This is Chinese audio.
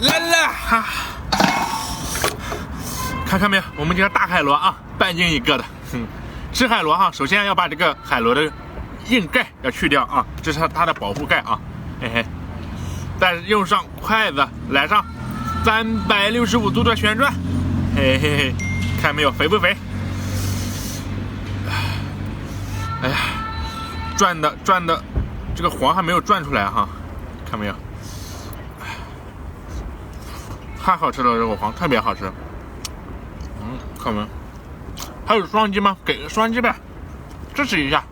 来了哈！看没有，我们这个大海螺啊，半斤一个的。吃海螺哈，首先要把这个海螺的硬盖要去掉啊，这是它的保护盖啊，嘿嘿。再用上筷子来上365度的旋转，嘿嘿嘿，看没有，肥不肥？哎呀，转的，这个黄还没有转出来哈，看没有？太好吃了，这个黄特别好吃。看没有？还有双击吗？给个双击呗，支持一下。